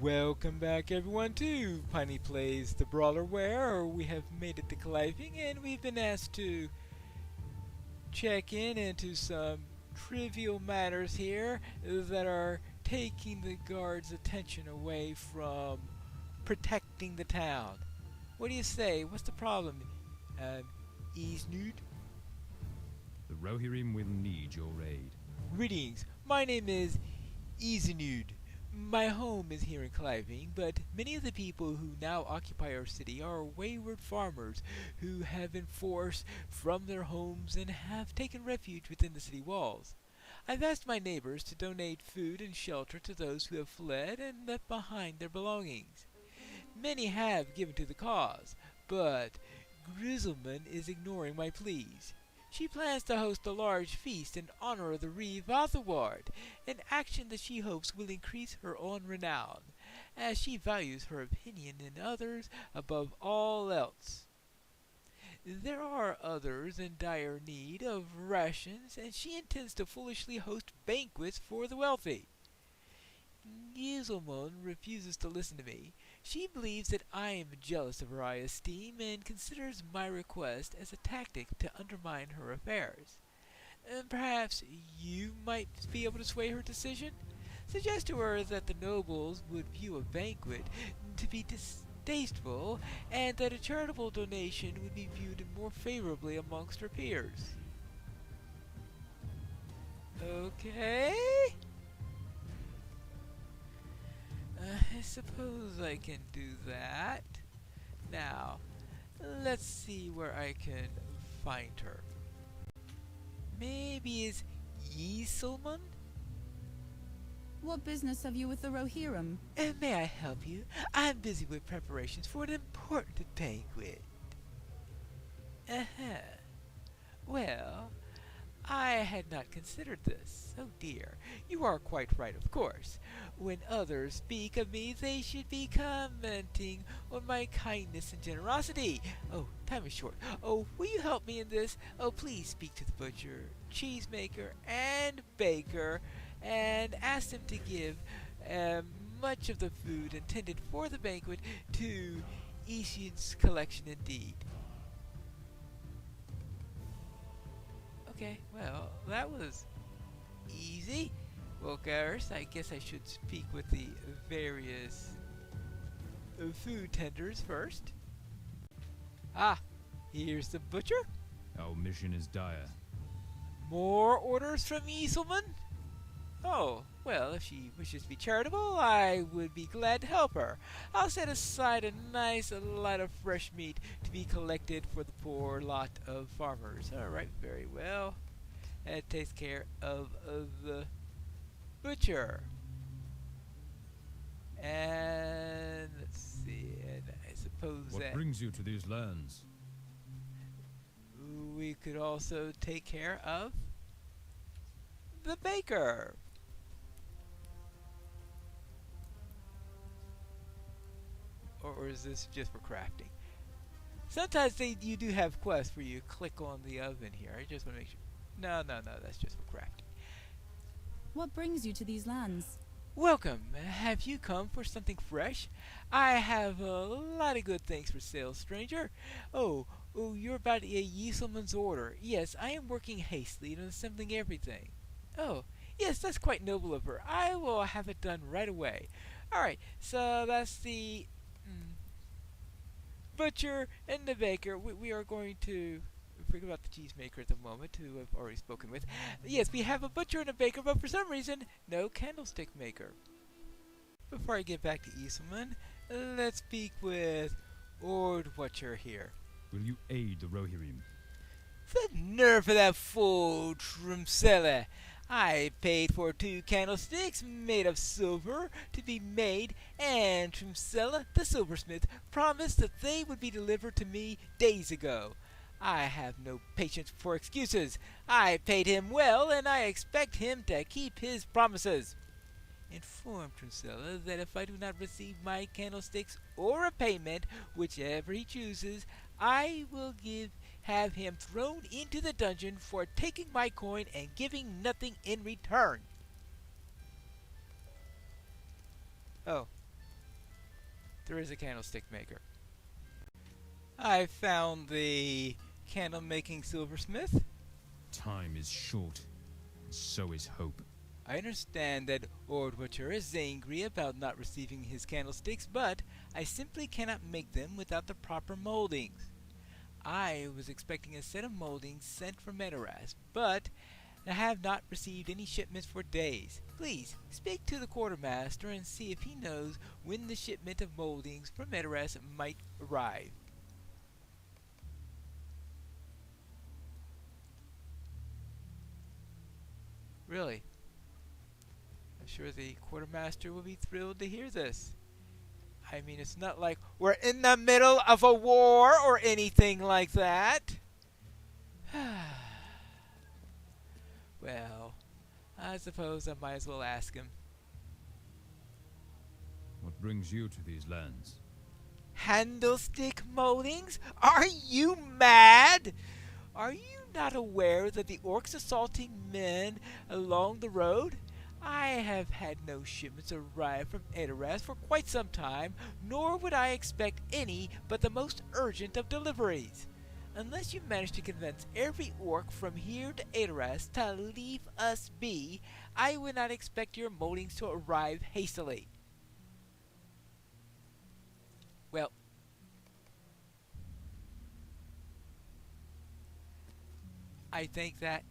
Welcome back everyone to Piney Plays the Brawler, where we have made it to Cliving and we've been asked to check in into some trivial matters here that are taking the guards' attention away from protecting the town. What do you say? What's the problem, Easnude? The Rohirrim will need your aid. Greetings, my name is Easnude. My home is here in Cliving, but many of the people who now occupy our city are wayward farmers who have been forced from their homes and have taken refuge within the city walls. I've asked my neighbors to donate food and shelter to those who have fled and left behind their belongings. Many have given to the cause, but Grizzleman is ignoring my pleas. She plans to host a large feast in honor of the Reeve Award, an action that she hopes will increase her own renown, as she values her opinion in others above all else. There are others in dire need of rations, and she intends to foolishly host banquets for the wealthy. Giselmon refuses to listen to me. She believes that I am jealous of her high esteem and considers my request as a tactic to undermine her affairs. Perhaps you might be able to sway her decision? Suggest to her that the nobles would view a banquet to be distasteful, and that a charitable donation would be viewed more favorably amongst her peers. Okay? I suppose I can do that. Now, let's see where I can find her. Maybe it's Yiselman? What business have you with the Rohirrim? May I help you? I'm busy with preparations for an important banquet. Well, I had not considered this. Oh dear, you are quite right, of course. When others speak of me, they should be commenting on my kindness and generosity. Oh, time is short. Oh, will you help me in this? Oh, please speak to the butcher, cheesemaker, and baker, and ask them to give much of the food intended for the banquet to Ishin's collection indeed. Okay, well, that was easy. Well, first, I guess I should speak with the various food tenders first. Ah, here's the butcher. Our mission is dire. More orders from Iselman? Oh, well, if she wishes to be charitable, I would be glad to help her. I'll set aside a nice lot of fresh meat to be collected for the poor lot of farmers. Alright, very well. That takes care of the butcher. And let's see, and I suppose What that brings you to these lands? we could also take care of the baker. Or is this just for crafting? Sometimes you do have quests where you click on the oven here. I just want to make sure. No, that's just for crafting. What brings you to these lands? Welcome. Have you come for something fresh? I have a lot of good things for sale, stranger. Oh, you're about a Yiselman's order. Yes, I am working hastily and assembling everything. Oh, yes, that's quite noble of her. I will have it done right away. Alright, so that's the butcher and the baker. We are going to forget about the cheesemaker at the moment, who I've already spoken with. Yes, we have a butcher and a baker, but for some reason, no candlestick maker. Before I get back to Iselman, let's speak with Ordwatcher here. Will you aid the Rohirrim? The nerve of that fool Trumsella! I paid for 2 candlesticks made of silver to be made, and Trumsella, the silversmith, promised that they would be delivered to me days ago. I have no patience for excuses. I paid him well, and I expect him to keep his promises. Inform Trumsella that if I do not receive my candlesticks or a payment, whichever he chooses, I will have him thrown into the dungeon for taking my coin and giving nothing in return. Oh. There is a candlestick maker. I found the candle-making silversmith. Time is short, and so is hope. I understand that Ord Watcher is angry about not receiving his candlesticks, but I simply cannot make them without the proper moldings. I was expecting a set of moldings sent from Edoras, but I have not received any shipments for days. Please, speak to the quartermaster and see if he knows when the shipment of moldings from Edoras might arrive. Really? I'm sure the quartermaster will be thrilled to hear this. I mean, it's not like we're in the middle of a war or anything like that. Well, I suppose I might as well ask him. What brings you to these lands? Candlestick moldings? Are you mad? Are you not aware that the orcs assaulting men along the road? I have had no shipments arrive from Edoras for quite some time, nor would I expect any but the most urgent of deliveries. Unless you manage to convince every orc from here to Edoras to leave us be, I would not expect your moldings to arrive hastily. Well, I think that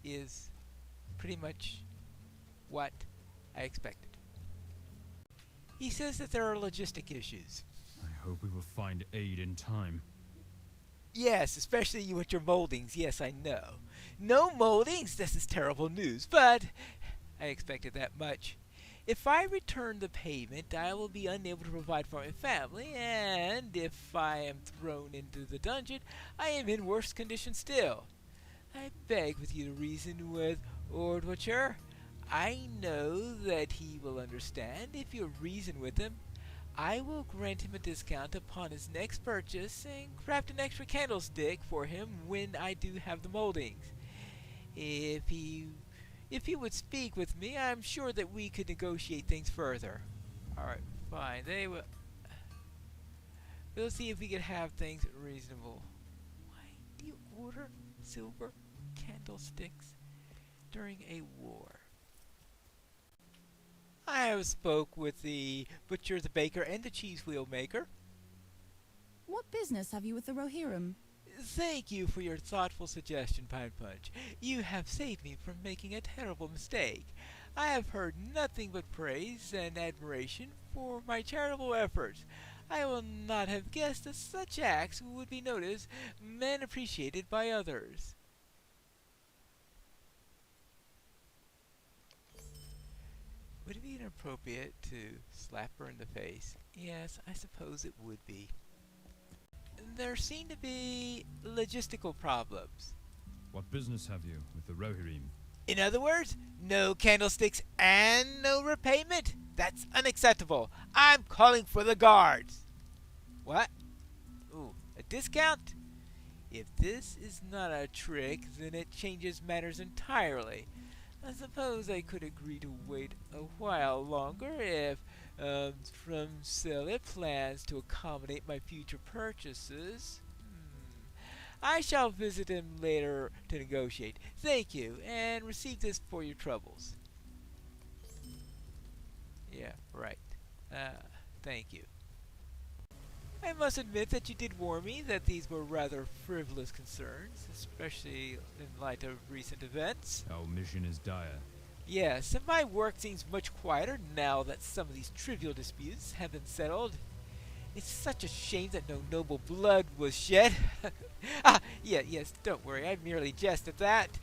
is pretty much what I expected. He says that there are logistic issues. I hope we will find aid in time. Yes, especially you with your moldings. Yes, I know. No moldings? This is terrible news, but I expected that much. If I return the payment, I will be unable to provide for my family, and if I am thrown into the dungeon, I am in worse condition still. I beg with you to reason with Ord Watcher. I know that he will understand if you reason with him. I will grant him a discount upon his next purchase and craft an extra candlestick for him when I do have the moldings. If he would speak with me, I'm sure that we could negotiate things further. Alright, fine. We'll see if we can have things reasonable. Why do you order silver candlesticks during a war? I have spoke with the butcher, the baker, and the cheese wheel maker. What business have you with the Rohirrim? Thank you for your thoughtful suggestion, Pine Punch. You have saved me from making a terrible mistake. I have heard nothing but praise and admiration for my charitable efforts. I will not have guessed that such acts would be noticed and appreciated by others. Would it be inappropriate to slap her in the face? Yes, I suppose it would be. There seem to be logistical problems. What business have you with the Rohirrim? In other words, no candlesticks and no repayment? That's unacceptable. I'm calling for the guards. What? Ooh, a discount? If this is not a trick, then it changes matters entirely. I suppose I could agree to wait a while longer if from Celia plans to accommodate my future purchases. I shall visit him later to negotiate. Thank you, and receive this for your troubles. Yeah, right. Thank you. I must admit that you did warn me that these were rather frivolous concerns, especially in light of recent events. Our mission is dire. Yes, and my work seems much quieter now that some of these trivial disputes have been settled. It's such a shame that no noble blood was shed. Yes, don't worry, I merely jest at that.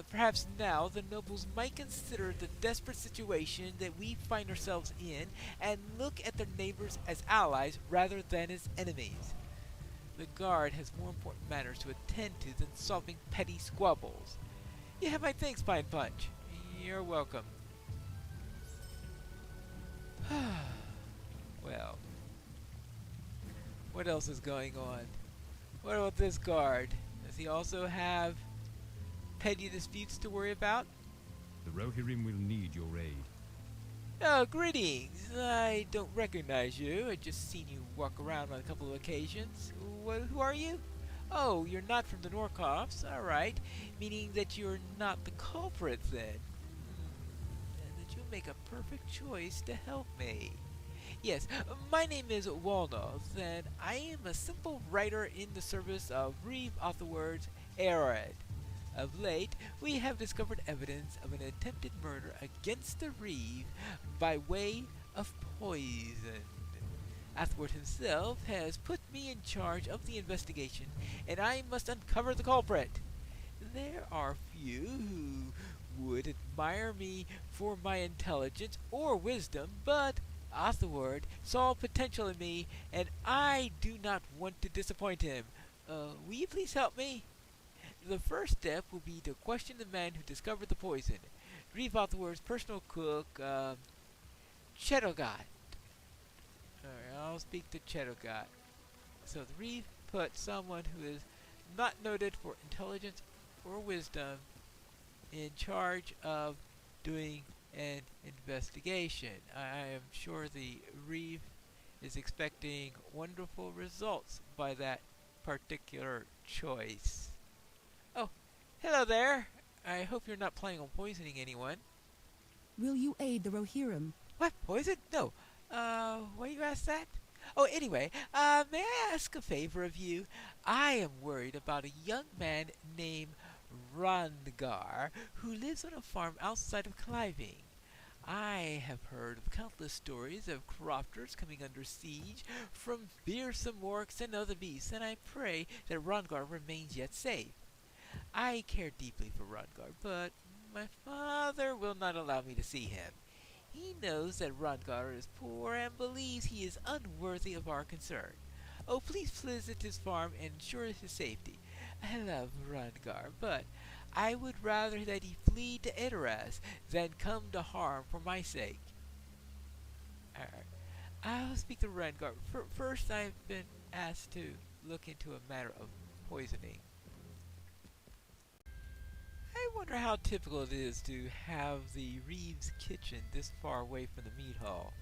Perhaps now the nobles might consider the desperate situation that we find ourselves in and look at their neighbors as allies rather than as enemies. The guard has more important matters to attend to than solving petty squabbles. You have my thanks, Pine Punch. You're welcome. Well, what else is going on? What about this guard? Does he also have petty disputes to worry about? The Rohirrim will need your aid. Oh, greetings. I don't recognize you. I just seen you walk around on a couple of occasions. Who are you? Oh, you're not from the Norkoffs. All right. Meaning that you're not the culprit then. And that you'll make a perfect choice to help me. Yes, my name is Walnoth, and I am a simple writer in the service of Reeve Otherword's Arid. Of late, we have discovered evidence of an attempted murder against the Reeve by way of poison. Athwart himself has put me in charge of the investigation, and I must uncover the culprit. There are few who would admire me for my intelligence or wisdom, but Athwart saw potential in me, and I do not want to disappoint him. Will you please help me? The first step will be to question the man who discovered the poison. Reeve Athwart's personal cook, Cheddlegot. Alright, I'll speak to Cheddlegot. So the Reeve put someone who is not noted for intelligence or wisdom in charge of doing an investigation. I am sure the Reeve is expecting wonderful results by that particular choice. Oh, hello there. I hope you're not planning on poisoning anyone. Will you aid the Rohirrim? What? Poison? No. Why you ask that? Oh, anyway, may I ask a favor of you? I am worried about a young man named Randgar who lives on a farm outside of Cliving. I have heard of countless stories of crofters coming under siege from fearsome orcs and other beasts, and I pray that Randgar remains yet safe. I care deeply for Randgar, but my father will not allow me to see him. He knows that Randgar is poor and believes he is unworthy of our concern. Oh, please visit his farm and ensure his safety. I love Randgar, but I would rather that he flee to Edoras than come to harm for my sake. Alright, I'll speak to Randgar. First, I've been asked to look into a matter of poisoning. I wonder how typical it is to have the Reeves kitchen this far away from the meat hall.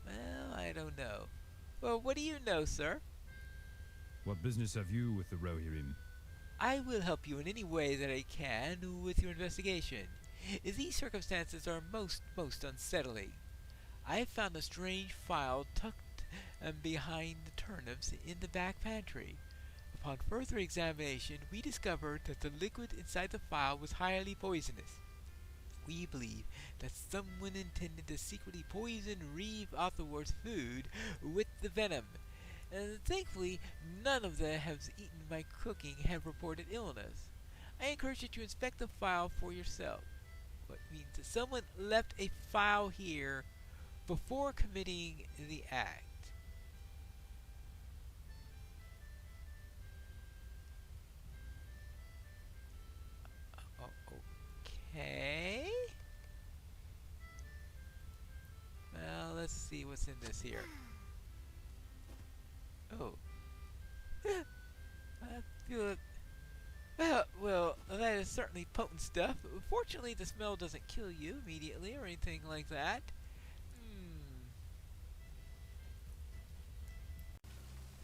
Well, I don't know. Well, what do you know, sir? What business have you with the Rohirrim? I will help you in any way that I can with your investigation. These circumstances are most unsettling. I have found a strange file tucked behind the turnips in the back pantry. Upon further examination, we discovered that the liquid inside the file was highly poisonous. We believe that someone intended to secretly poison Reeve Otherworth's food with the venom. Thankfully, none of the have eaten my cooking have reported illness. I encourage you to inspect the file for yourself. What means that someone left a file here before committing the act. Okay. Well, let's see what's in this here. Oh. I feel it. Well, that is certainly potent stuff. Fortunately, the smell doesn't kill you immediately or anything like that.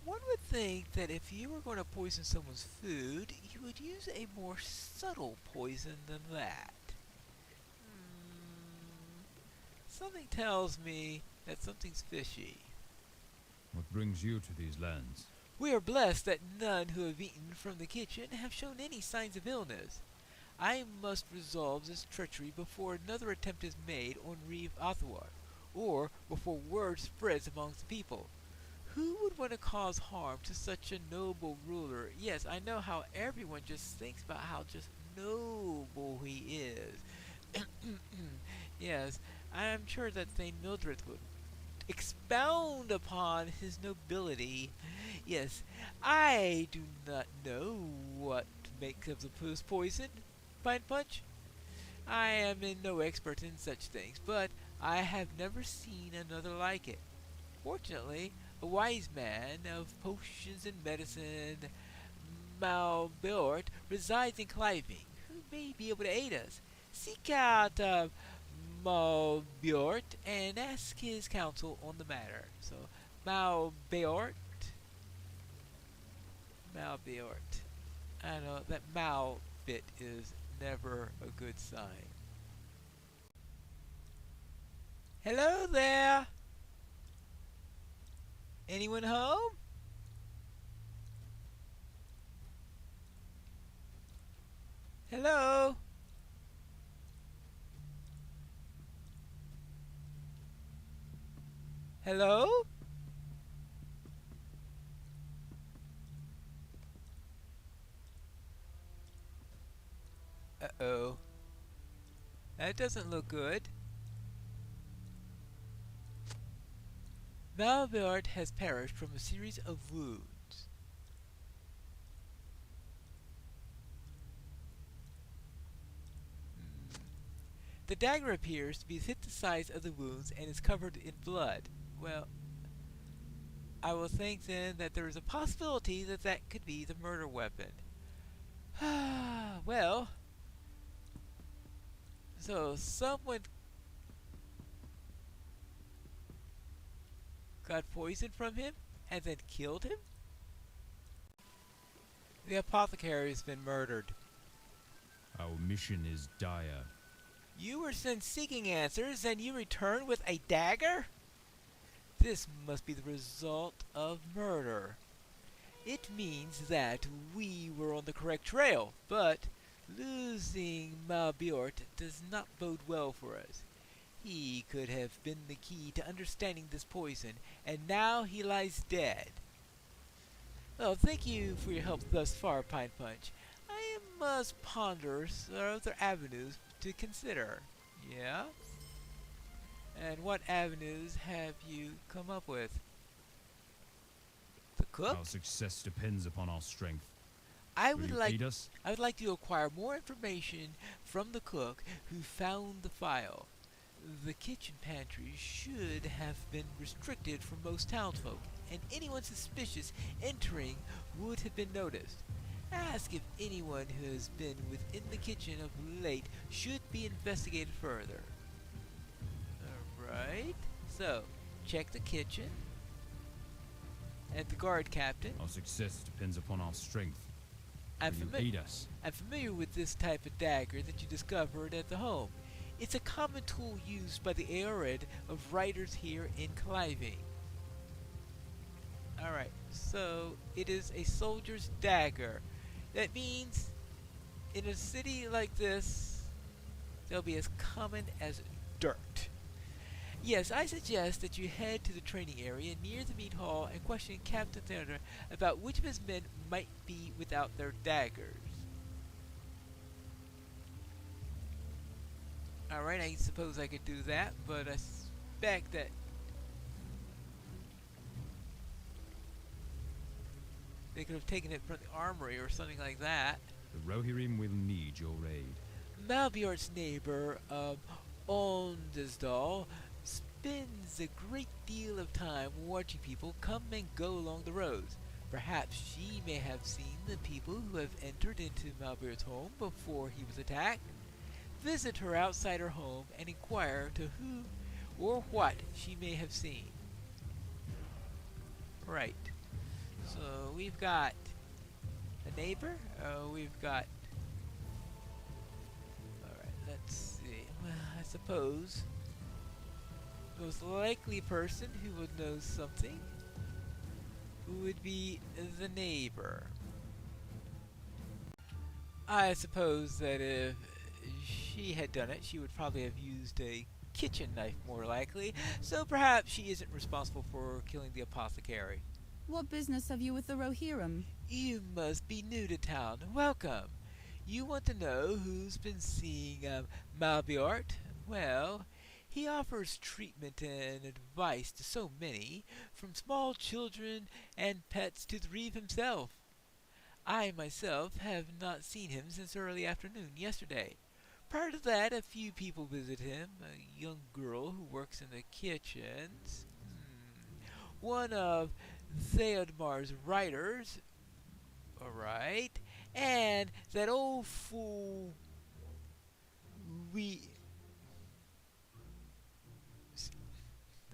One would think that if you were going to poison someone's food, you would use a more subtle poison than that. Something tells me that something's fishy. What brings you to these lands? We are blessed that none who have eaten from the kitchen have shown any signs of illness. I must resolve this treachery before another attempt is made on Reeve Athwart, or before word spreads amongst the people. Who would want to cause harm to such a noble ruler? Yes, I know how everyone just thinks about how just noble he is. Yes, I am sure that Thane Mildred would expound upon his nobility. Yes, I do not know what to make of the poison, Pine Punch. I am no expert in such things, but I have never seen another like it. Fortunately, a wise man of potions and medicine, Malbort, resides in Cliving, who may be able to aid us. Seek out Malbiort and ask his counsel on the matter. So, Malbiort. Malbiort. I know that Mal bit is never a good sign. Hello there! Anyone home? Hello? Hello? Uh-oh. That doesn't look good. Malbert has perished from a series of wounds. The dagger appears to be the size of the wounds and is covered in blood. Well, I will think then that there is a possibility that that could be the murder weapon. Well, so someone got poison from him and then killed him? The apothecary has been murdered. Our mission is dire. You were sent seeking answers and you return with a dagger? This must be the result of murder. It means that we were on the correct trail, but losing Malbiort does not bode well for us. He could have been the key to understanding this poison, and now he lies dead. Well, thank you for your help thus far, Pine Punch. I must ponder other avenues to consider. Yeah? And what avenues have you come up with? The cook? Our success depends upon our strength. I Will would you like aid us? I would like to acquire more information from the cook who found the file. The kitchen pantry should have been restricted for most townsfolk, and anyone suspicious entering would have been noticed. Ask if anyone who has been within the kitchen of late should be investigated further. Alright, so check the kitchen and the guard captain. Our success depends upon our strength. I'm Will you aid us? familiar with this type of dagger that you discovered at the home. It's a common tool used by the Aerid of writers here in Cliving. Alright, so it is a soldier's dagger. That means in a city like this, they'll be as common as dirt. Yes, I suggest that you head to the training area near the meat hall and question Captain Thunder about which of his men might be without their daggers. Alright, I suppose I could do that, but I suspect that they could have taken it from the armory or something like that. The Rohirrim will need your aid. Malbiort's neighbor, Ondesdal, spends a great deal of time watching people come and go along the roads. Perhaps she may have seen the people who have entered into Malbiort's home before he was attacked. Visit her outside her home and inquire to who or what she may have seen. Right. So we've got a neighbor. We've got. Alright, let's see. Well, I suppose the most likely person who would know something would be the neighbor. I suppose that if she had done it, she would probably have used a kitchen knife more likely, so perhaps she isn't responsible for killing the apothecary. What business have you with the Rohirrim? You must be new to town. Welcome. You want to know who's been seeing Malbiort? Well, he offers treatment and advice to so many, from small children and pets to the Reeve himself. I myself have not seen him since early afternoon yesterday. Prior to that, a few people visit him, a young girl who works in the kitchens, one of Theodmar's writers, alright, and that old fool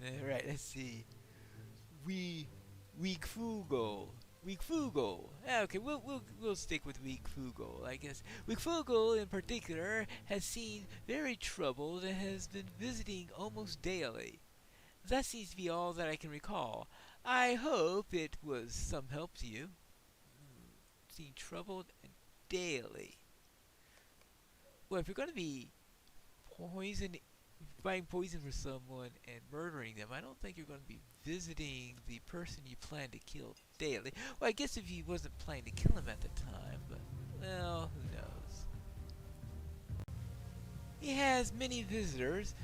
Alright, let's see. We Weakfugal. Weakfugal. Okay, we'll stick with Weakfugal, I guess. Weakfugal in particular has seemed very troubled and has been visiting almost daily. That seems to be all that I can recall. I hope it was some help to you. Seeing troubled and daily. Well, if you're going to be poison, buying poison for someone and murdering them, I don't think you're going to be visiting the person you plan to kill daily. Well, I guess if he wasn't planning to kill him at the time, but, well, who knows. He has many visitors,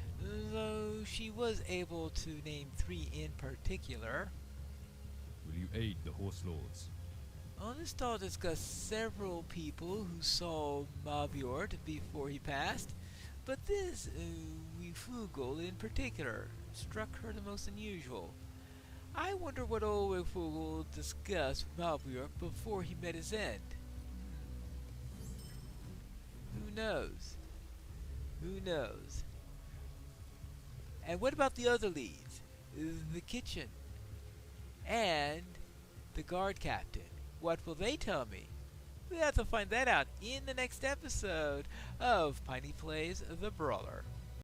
though she was able to name 3 in particular. Will you aid the horse lords? On this stall discussed several people who saw Mabiort before he passed, but this Weefugel in particular struck her the most unusual. I wonder what old Weefugel discussed with Mabiort before he met his end. Who knows? Who knows? And what about the other leads? The kitchen and the guard captain. What will they tell me? We have to find that out in the next episode of Piney Plays the Brawler.